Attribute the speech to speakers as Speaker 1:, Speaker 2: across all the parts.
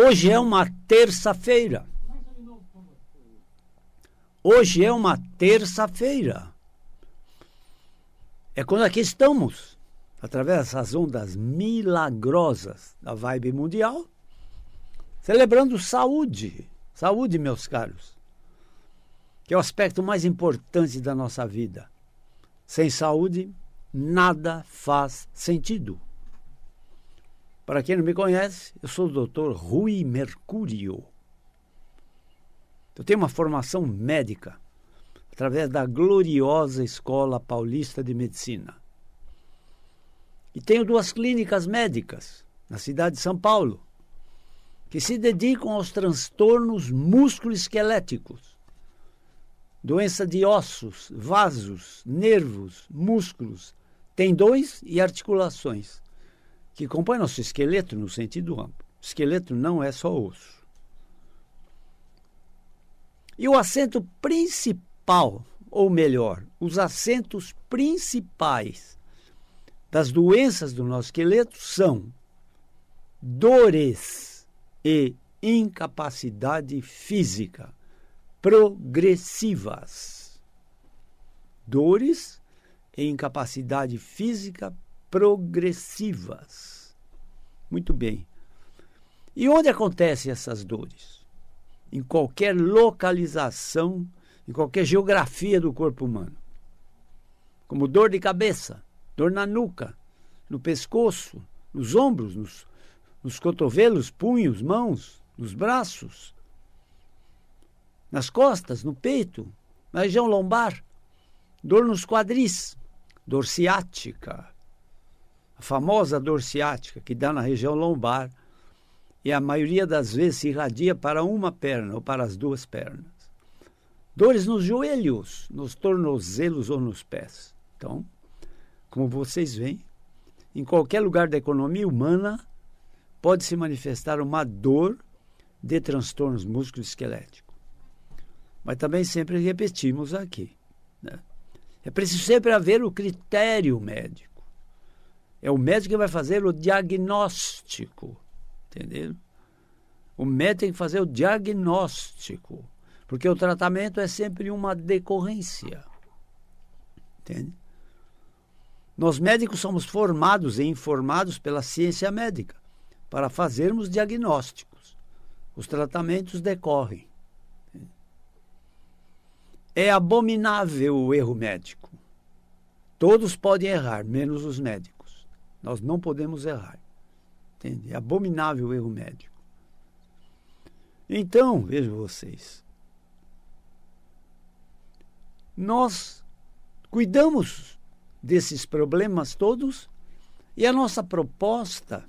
Speaker 1: Hoje é uma terça-feira. Hoje é uma terça-feira. É quando aqui estamos, através dessas ondas milagrosas da vibe mundial, celebrando saúde. Saúde, meus caros, que é o aspecto mais importante da nossa vida. Sem saúde, nada faz sentido. Para quem não me conhece, eu sou o Dr. Rui Mercúrio. Eu tenho uma formação médica através da gloriosa Escola Paulista de Medicina. E tenho 2 clínicas médicas na cidade de São Paulo, que se dedicam aos transtornos musculoesqueléticos, doença de ossos, vasos, nervos, músculos, tendões e articulações, que compõem nosso esqueleto no sentido amplo. O esqueleto não é só osso. E o acento principal, ou melhor, os acentos principais das doenças do nosso esqueleto são dores e incapacidade física progressivas. Dores e incapacidade física progressivas. Muito bem. E onde acontecem essas dores? Em qualquer localização, em qualquer geografia do corpo humano. Como dor de cabeça, dor na nuca, no pescoço, nos ombros, nos cotovelos, punhos, mãos, nos braços, nas costas, no peito, na região lombar, dor nos quadris, dor ciática, a famosa dor ciática que dá na região lombar e a maioria das vezes se irradia para uma perna ou para as 2 pernas. Dores nos joelhos, nos tornozelos ou nos pés. Então, como vocês veem, em qualquer lugar da economia humana pode se manifestar uma dor de transtornos musculoesqueléticos. Mas também sempre repetimos aqui, né? É preciso sempre haver o critério médico. É o médico que vai fazer o diagnóstico. Entenderam? O médico tem que fazer o diagnóstico, porque o tratamento é sempre uma decorrência. Entende? Nós médicos somos formados e informados pela ciência médica para fazermos diagnósticos. Os tratamentos decorrem. É abominável o erro médico. Todos podem errar, menos os médicos. Nós não podemos errar. Entende? É abominável o erro médico. Então, vejam vocês, nós cuidamos desses problemas todos e a nossa proposta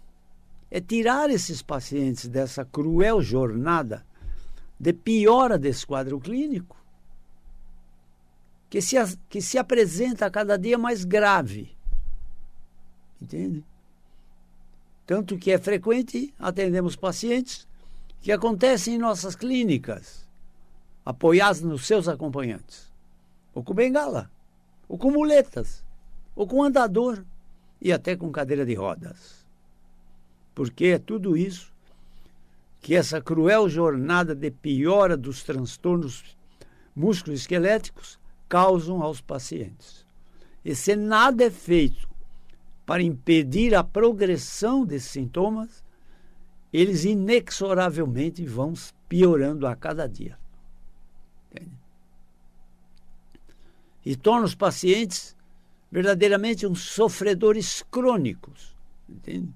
Speaker 1: é tirar esses pacientes dessa cruel jornada de piora desse quadro clínico que se apresenta a cada dia mais grave. Entende? Tanto que é frequente atendemos pacientes que acontecem em nossas clínicas, apoiados nos seus acompanhantes, ou com bengala, ou com muletas, ou com andador e até com cadeira de rodas. Porque é tudo isso que essa cruel jornada de piora dos transtornos musculoesqueléticos causam aos pacientes. E se nada é feito para impedir a progressão desses sintomas, eles inexoravelmente vão piorando a cada dia. Entende? E tornam os pacientes verdadeiramente uns sofredores crônicos, entende?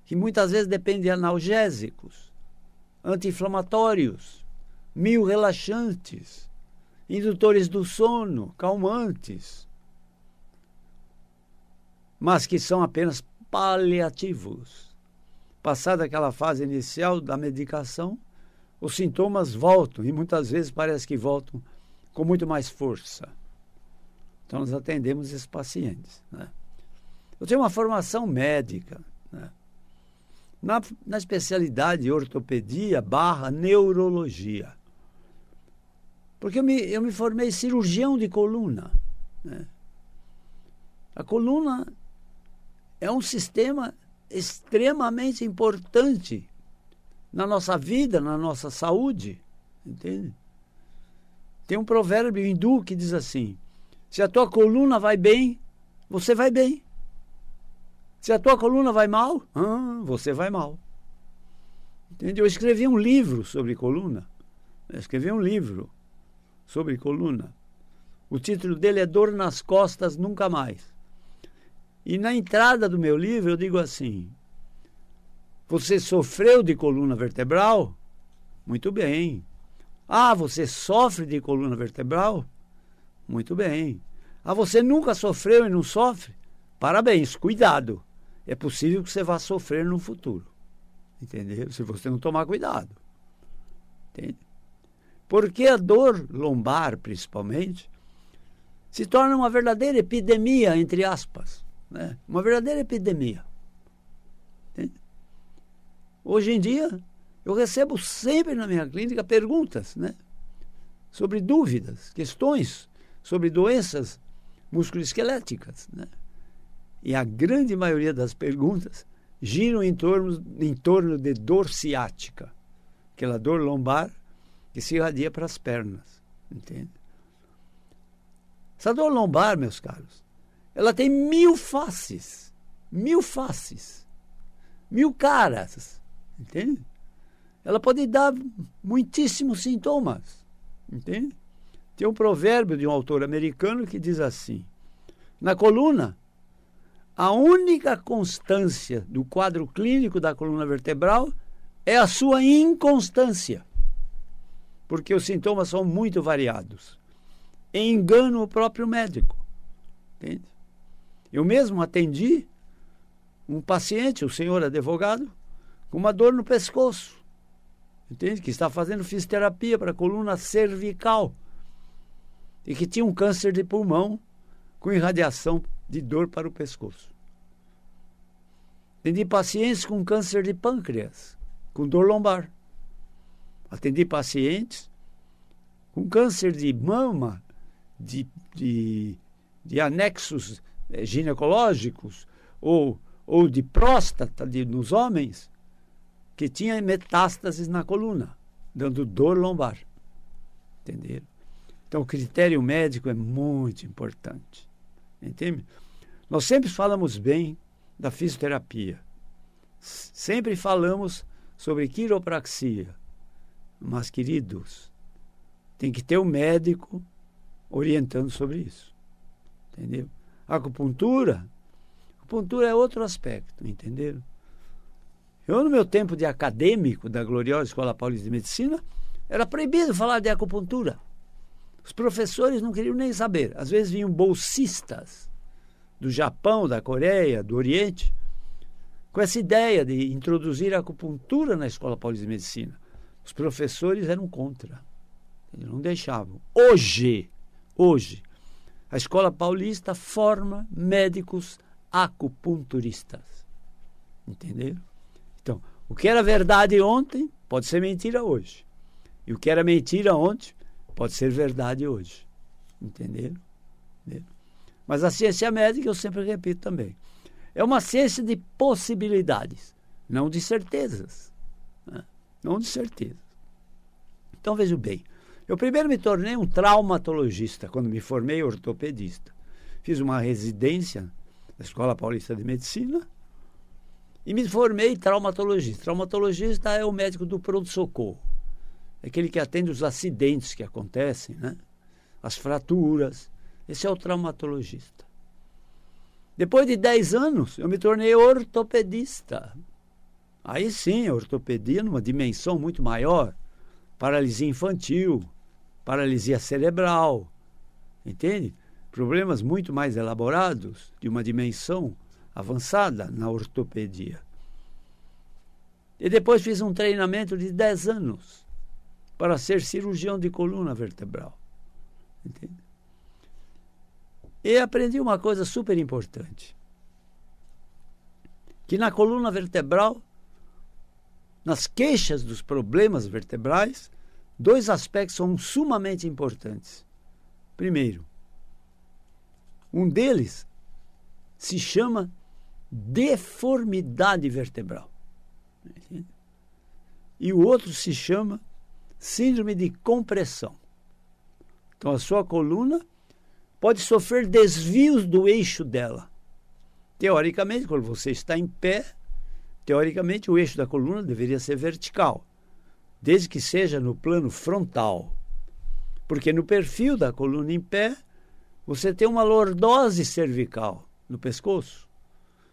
Speaker 1: Que muitas vezes dependem de analgésicos, anti-inflamatórios, relaxantes, indutores do sono, calmantes, mas que são apenas paliativos. Passada aquela fase inicial da medicação, os sintomas voltam e muitas vezes parece que voltam com muito mais força. Então nós atendemos esses pacientes, né? Eu tenho uma formação médica, né? Na especialidade ortopedia / neurologia. Porque eu me formei cirurgião de coluna, né? A coluna é um sistema extremamente importante na nossa vida, na nossa saúde, entende? Tem um provérbio hindu que diz assim: se a tua coluna vai bem, você vai bem. Se a tua coluna vai mal, você vai mal. Entende? Eu escrevi um livro sobre coluna. O título dele é Dor nas Costas Nunca Mais. E na entrada do meu livro eu digo assim: você sofreu de coluna vertebral? Muito bem. Ah, você sofre de coluna vertebral? Muito bem. Ah, você nunca sofreu e não sofre? Parabéns, cuidado. É possível que você vá sofrer no futuro. Entendeu? Se você não tomar cuidado. Entende? Porque a dor lombar, principalmente, se torna uma verdadeira epidemia, entre aspas. Né? Uma verdadeira epidemia. Entende? Hoje em dia, eu recebo sempre na minha clínica perguntas, né? Sobre dúvidas, questões sobre doenças musculoesqueléticas, né? E a grande maioria das perguntas giram em torno de dor ciática, aquela dor lombar que se irradia para as pernas, entende? Essa dor lombar, meus caros, ela tem 1000 faces, 1000 caras, entende? Ela pode dar muitíssimos sintomas, entende? Tem um provérbio de um autor americano que diz assim: na coluna, a única constância do quadro clínico da coluna vertebral é a sua inconstância, porque os sintomas são muito variados e enganam o próprio médico, entende? Eu mesmo atendi um paciente, o senhor advogado, com uma dor no pescoço, entende? Que está fazendo fisioterapia para a coluna cervical e que tinha um câncer de pulmão com irradiação de dor para o pescoço. Atendi pacientes com câncer de pâncreas, com dor lombar. Atendi pacientes com câncer de mama, de anexos ginecológicos ou de próstata nos homens, que tinha metástases na coluna, dando dor lombar. Entenderam? Então, o critério médico é muito importante. Entende? Nós sempre falamos bem da fisioterapia. Sempre falamos sobre quiropraxia. Mas, queridos, tem que ter um médico orientando sobre isso. Entendeu? Acupuntura é outro aspecto, entenderam? Eu, no meu tempo de acadêmico da gloriosa Escola Paulista de Medicina, era proibido falar de acupuntura. Os professores não queriam nem saber. Às vezes vinham bolsistas do Japão, da Coreia, do Oriente, com essa ideia de introduzir a acupuntura na Escola Paulista de Medicina. Os professores eram contra. Eles não deixavam. Hoje, a Escola Paulista forma médicos acupunturistas. Entenderam? Então, o que era verdade ontem pode ser mentira hoje. E o que era mentira ontem pode ser verdade hoje. Entenderam? Mas a ciência médica, eu sempre repito também, é uma ciência de possibilidades, não de certezas. Né? Não de certezas. Então, veja bem, eu primeiro me tornei um traumatologista, quando me formei ortopedista. Fiz uma residência na Escola Paulista de Medicina e me formei traumatologista. Traumatologista é o médico do pronto-socorro. É aquele que atende os acidentes que acontecem, né? As fraturas. Esse é o traumatologista. Depois de 10 anos, eu me tornei ortopedista. Aí sim, a ortopedia numa dimensão muito maior. Paralisia infantil, paralisia cerebral, entende? Problemas muito mais elaborados, de uma dimensão avançada na ortopedia. E depois fiz um treinamento de 10 anos para ser cirurgião de coluna vertebral. Entende? E aprendi uma coisa super importante. Que na coluna vertebral, nas queixas dos problemas vertebrais, 2 aspectos são sumamente importantes. Primeiro, um deles se chama deformidade vertebral. e o outro se chama síndrome de compressão. Então, a sua coluna pode sofrer desvios do eixo dela. Teoricamente, quando você está em pé, teoricamente o eixo da coluna deveria ser vertical, desde que seja no plano frontal. Porque no perfil da coluna em pé, você tem uma lordose cervical no pescoço,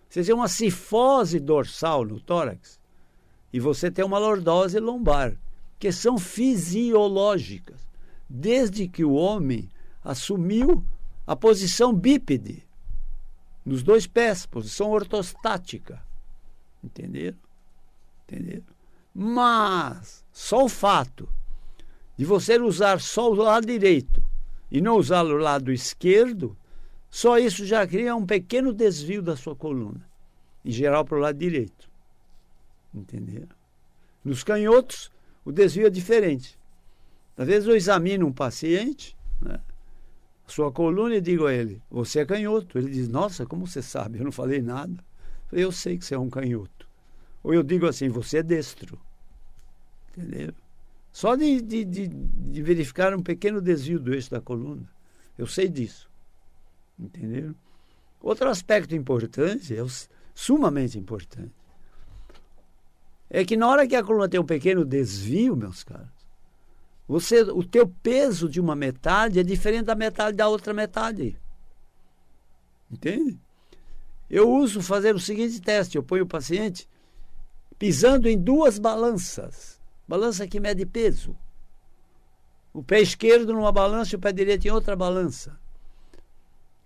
Speaker 1: você tem uma cifose dorsal no tórax e você tem uma lordose lombar, que são fisiológicas, desde que o homem assumiu a posição bípede, nos dois pés, posição ortostática. Entenderam? Entenderam? Mas só o fato de você usar só o lado direito e não usar o lado esquerdo, só isso já cria um pequeno desvio da sua coluna, em geral para o lado direito. Entenderam? Nos canhotos, o desvio é diferente. Às vezes eu examino um paciente, né, a sua coluna, e digo a ele, você é canhoto. Ele diz, nossa, como você sabe? Eu não falei nada. Eu sei que você é um canhoto. Ou eu digo assim, você é destro. Entendeu? Só de verificar um pequeno desvio do eixo da coluna. Eu sei disso. Entenderam? Outro aspecto importante, sumamente importante, é que na hora que a coluna tem um pequeno desvio, meus caros, o teu peso de uma metade é diferente da metade da outra metade. Entende? Eu uso fazer o seguinte teste, eu ponho o paciente pisando em duas balanças. Balança que mede peso. O pé esquerdo numa balança e o pé direito em outra balança.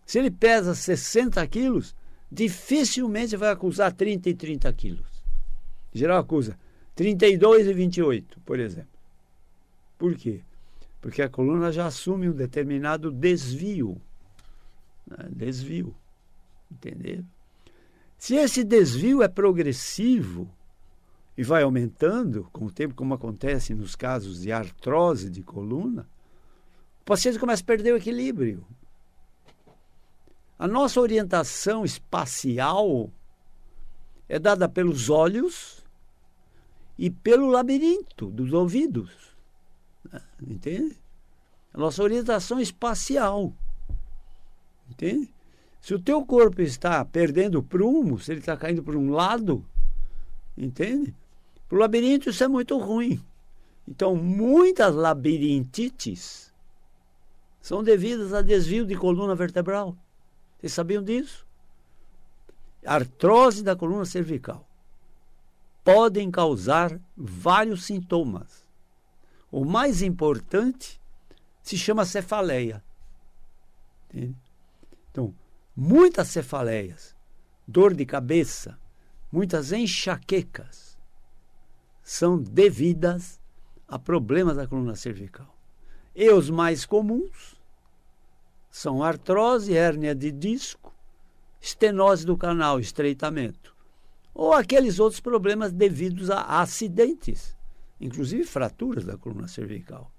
Speaker 1: Se ele pesa 60 quilos, dificilmente vai acusar 30 e 30 quilos. Em geral acusa 32 e 28, por exemplo. Por quê? Porque a coluna já assume um determinado desvio. Né? Desvio. Entenderam? Se esse desvio é progressivo e vai aumentando com o tempo, como acontece nos casos de artrose de coluna, o paciente começa a perder o equilíbrio. A nossa orientação espacial é dada pelos olhos e pelo labirinto dos ouvidos. Entende? A nossa orientação espacial. Entende? Se o teu corpo está perdendo prumo, se ele está caindo por um lado, entende? Para o labirinto isso é muito ruim. Então, muitas labirintites são devidas a desvio de coluna vertebral. Vocês sabiam disso? Artrose da coluna cervical podem causar vários sintomas. O mais importante se chama cefaleia. Entende? Então, muitas cefaleias, dor de cabeça, muitas enxaquecas são devidas a problemas da coluna cervical. E os mais comuns são artrose, hérnia de disco, estenose do canal, estreitamento, ou aqueles outros problemas devidos a acidentes, inclusive fraturas da coluna cervical,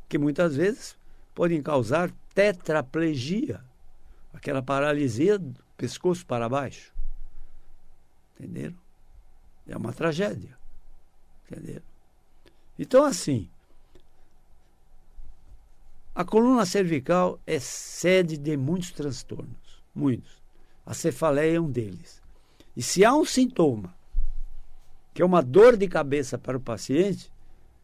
Speaker 1: que muitas vezes podem causar tetraplegia, aquela paralisia do pescoço para baixo. Entenderam? É uma tragédia. Entenderam? Então, assim, a coluna cervical é sede de muitos transtornos. Muitos. A cefaleia é um deles. E se há um sintoma, que é uma dor de cabeça para o paciente,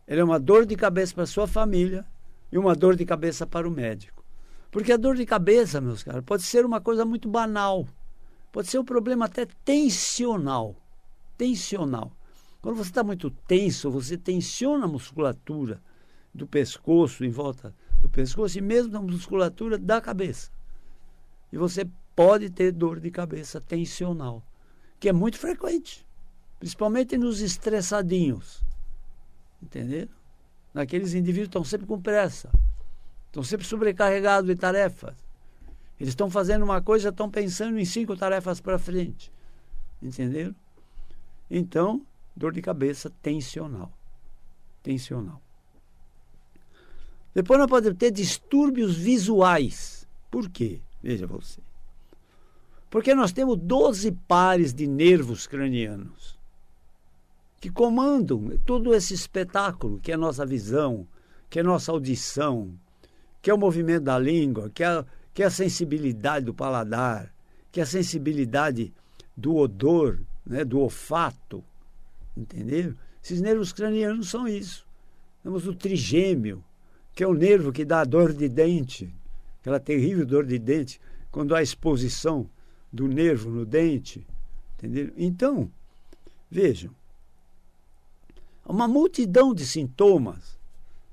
Speaker 1: ele é uma dor de cabeça para a sua família e uma dor de cabeça para o médico. Porque a dor de cabeça, meus caros, pode ser uma coisa muito banal. Pode ser um problema até tensional. Tensional. Quando você está muito tenso, você tensiona a musculatura do pescoço, em volta do pescoço, e mesmo na musculatura da cabeça. E você pode ter dor de cabeça tensional, que é muito frequente, principalmente nos estressadinhos. Entenderam? Naqueles indivíduos que estão sempre com pressa, estão sempre sobrecarregados de tarefas. Eles estão fazendo uma coisa, estão pensando em 5 tarefas para frente. Entenderam? Então, dor de cabeça tensional. Tensional. Depois nós podemos ter distúrbios visuais. Por quê? Veja você. Porque nós temos 12 pares de nervos cranianos, que comandam todo esse espetáculo, que é a nossa visão, que é a nossa audição, que é o movimento da língua, que é a sensibilidade do paladar, que é a sensibilidade do odor, né, do olfato, entenderam? Esses nervos cranianos são isso. Temos o trigêmeo, que é o nervo que dá a dor de dente, aquela terrível dor de dente, quando há exposição do nervo no dente, entenderam? Então, vejam, uma multidão de sintomas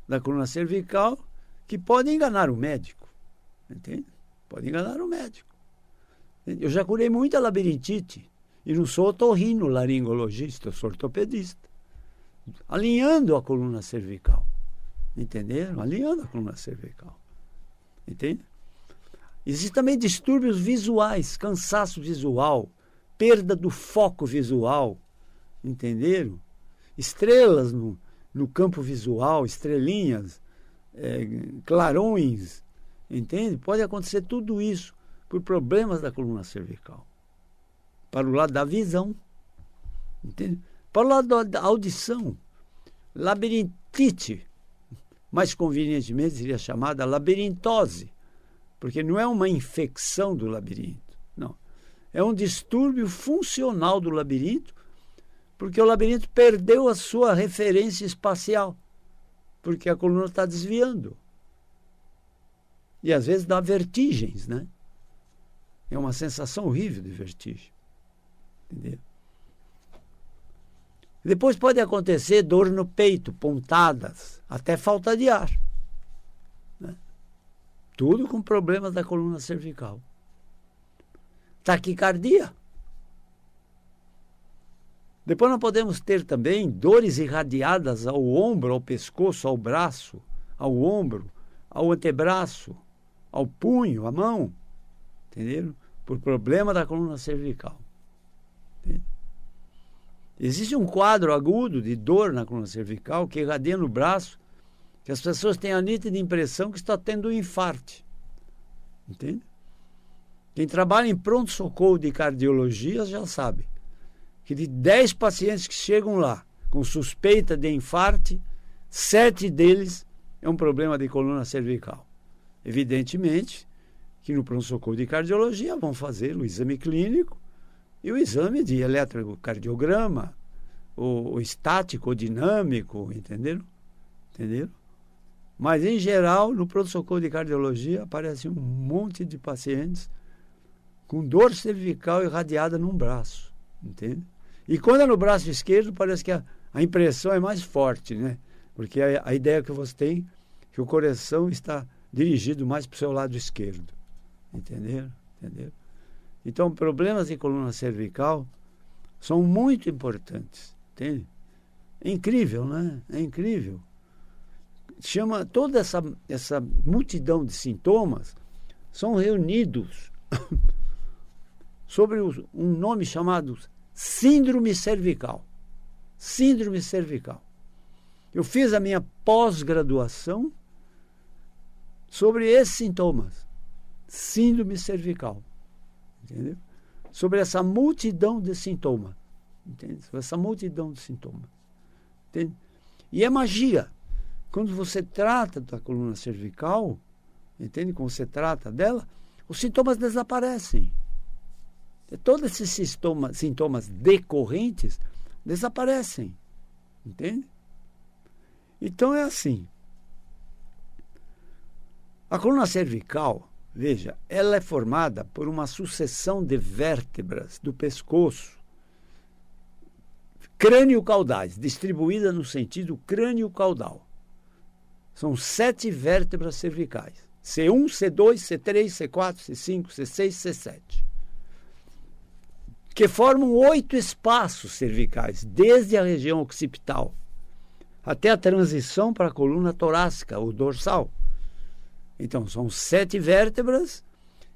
Speaker 1: da coluna cervical que podem enganar o médico, entende? Pode enganar o médico. Eu já curei muita labirintite e não sou otorrinolaringologista, eu sou ortopedista, alinhando a coluna cervical, entenderam? Alinhando a coluna cervical, entende? Existem também distúrbios visuais, cansaço visual, perda do foco visual, entenderam? Estrelas no campo visual, estrelinhas, clarões, entende? Pode acontecer tudo isso por problemas da coluna cervical. Para o lado da visão, entende? Para o lado da audição, labirintite, mais convenientemente seria chamada labirintose, porque não é uma infecção do labirinto, não. É um distúrbio funcional do labirinto, porque o labirinto perdeu a sua referência espacial, porque a coluna está desviando. E às vezes dá vertigens, né? É uma sensação horrível de vertigem. Entendeu? Depois pode acontecer dor no peito, pontadas, até falta de ar. Né? Tudo com problemas da coluna cervical. Taquicardia. Depois nós podemos ter também dores irradiadas ao ombro, ao pescoço, ao braço, ao ombro, ao antebraço, ao punho, à mão. Entenderam? Por problema da coluna cervical. Entendeu? Existe um quadro agudo de dor na coluna cervical que irradia no braço, que as pessoas têm a nítida impressão que está tendo um infarte. Entende? Quem trabalha em pronto-socorro de cardiologia já sabe que de 10 pacientes que chegam lá com suspeita de infarte, 7 deles é um problema de coluna cervical. Evidentemente que no pronto-socorro de cardiologia vão fazer o exame clínico e o exame de eletrocardiograma, o estático, o dinâmico, entenderam? Entenderam? Mas, em geral, no pronto-socorro de cardiologia aparece um monte de pacientes com dor cervical irradiada num braço, entende? E quando é no braço esquerdo, parece que a impressão é mais forte, né? Porque a ideia que você tem é que o coração está dirigido mais para o seu lado esquerdo. Entenderam? Entenderam? Então, problemas de coluna cervical são muito importantes, entende? É incrível, né? É incrível. Chama toda essa multidão de sintomas são reunidos sobre um nome chamado síndrome cervical. Síndrome cervical. Eu fiz a minha pós-graduação sobre esses sintomas. Síndrome cervical. Entendeu? Sobre essa multidão de sintomas. Entende? Sobre essa multidão de sintomas. Entende? E é magia. Quando você trata da coluna cervical, entende? Quando você trata dela, os sintomas desaparecem. Todos esses sintomas decorrentes desaparecem. Entende? Então é assim. A coluna cervical, veja, ela é formada por uma sucessão de vértebras do pescoço, crânio-caudais, distribuída no sentido crânio-caudal. São 7 vértebras cervicais. C1, C2, C3, C4, C5, C6, C7. Que formam 8 espaços cervicais, desde a região occipital até a transição para a coluna torácica, ou dorsal. Então, são 7 vértebras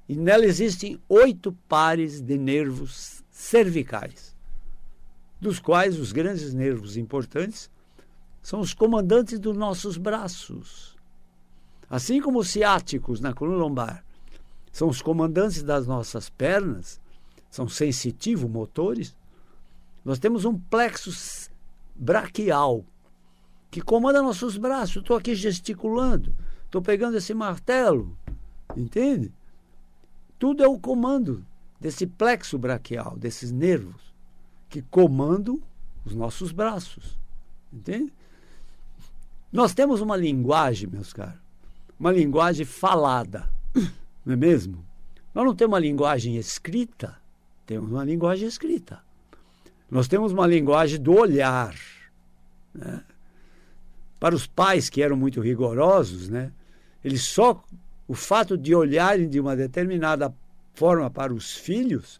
Speaker 1: e nela existem 8 pares de nervos cervicais, dos quais os grandes nervos importantes são os comandantes dos nossos braços. Assim como os ciáticos na coluna lombar são os comandantes das nossas pernas, são sensitivos motores, nós temos um plexo braquial, que comanda nossos braços. Estou aqui gesticulando, estou pegando esse martelo, entende? Tudo é o comando desse plexo braquial, desses nervos, que comandam os nossos braços, entende? Nós temos uma linguagem, meus caros, uma linguagem falada, não é mesmo? Nós não temos uma linguagem escrita, temos uma linguagem escrita. Nós temos uma linguagem do olhar, né? Para os pais que eram muito rigorosos, né? O fato de olharem de uma determinada forma para os filhos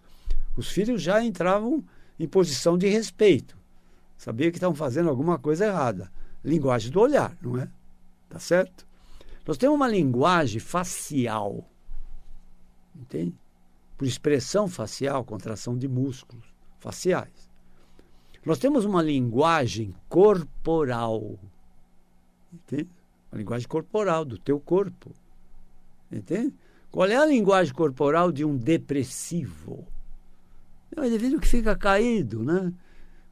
Speaker 1: já entravam em posição de respeito. Sabia que estavam fazendo alguma coisa errada. Linguagem do olhar, não é? Tá certo? Nós temos uma linguagem facial, entende? Por expressão facial, contração de músculos faciais. Nós temos uma linguagem corporal, entende? Uma linguagem corporal do teu corpo, entende? Qual é a linguagem corporal de um depressivo? É um indivíduo que fica caído, né?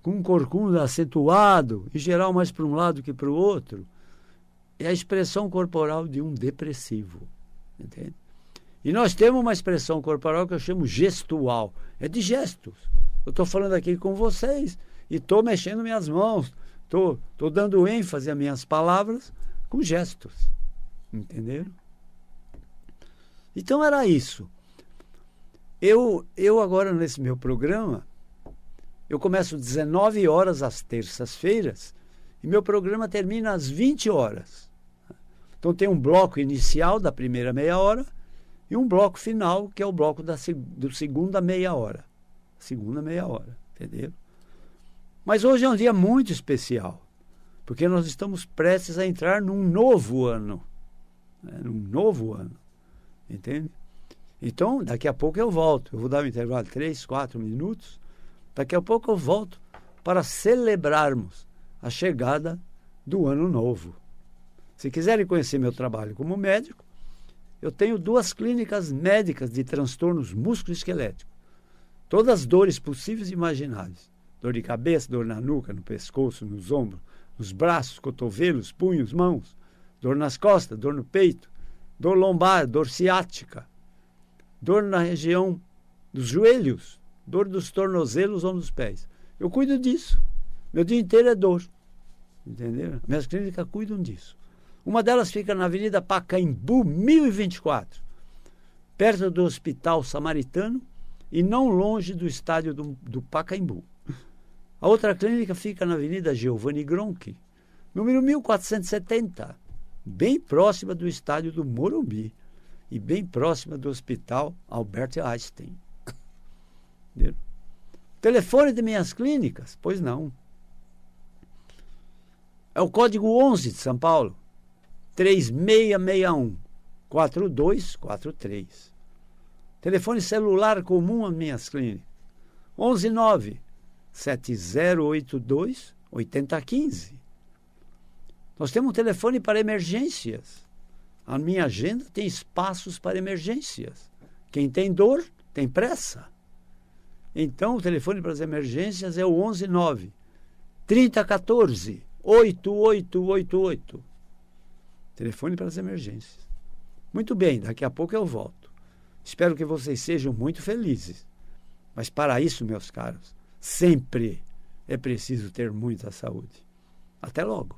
Speaker 1: Com um corcunda acentuado, em geral mais para um lado que para o outro. É a expressão corporal de um depressivo, entende? E nós temos uma expressão corporal que eu chamo gestual. É de gestos. Eu estou falando aqui com vocês e estou mexendo minhas mãos, estou dando ênfase às minhas palavras com gestos. Entenderam? Então era isso. Eu agora, nesse meu programa, eu começo 19 horas às terças-feiras e meu programa termina às 20 horas. Então tem um bloco inicial da primeira meia hora e um bloco final, que é o bloco do segunda meia hora. Segunda meia hora, entendeu? Mas hoje é um dia muito especial, porque nós estamos prestes a entrar num novo ano. Né? Num novo ano, entende? Então, daqui a pouco eu volto. Eu vou dar um intervalo de 3, 4 minutos. Daqui a pouco eu volto para celebrarmos a chegada do ano novo. Se quiserem conhecer meu trabalho como médico, eu tenho 2 clínicas médicas de transtornos musculoesqueléticos. Todas as dores possíveis e imagináveis. Dor de cabeça, dor na nuca, no pescoço, nos ombros, nos braços, cotovelos, punhos, mãos. Dor nas costas, dor no peito, dor lombar, dor ciática. Dor na região dos joelhos, dor dos tornozelos ou nos pés. Eu cuido disso. Meu dia inteiro é dor. Entenderam? Minhas clínicas cuidam disso. Uma delas fica na Avenida Pacaembu, 1024, perto do Hospital Samaritano e não longe do estádio do Pacaembu. A outra clínica fica na Avenida Giovanni Gronchi, número 1470, bem próxima do estádio do Morumbi e bem próxima do Hospital Albert Einstein. Entendeu? Telefone de minhas clínicas? Pois não. É o código 11 de São Paulo, 3661-4243. Telefone celular comum às minhas clínicas, 119-7082-8015. Nós temos um telefone para emergências. A minha agenda tem espaços para emergências. Quem tem dor, tem pressa. Então, o telefone para as emergências é o 119-3014-8888. Telefone para as emergências. Muito bem, daqui a pouco eu volto. Espero que vocês sejam muito felizes. Mas para isso, meus caros, sempre é preciso ter muita saúde. Até logo.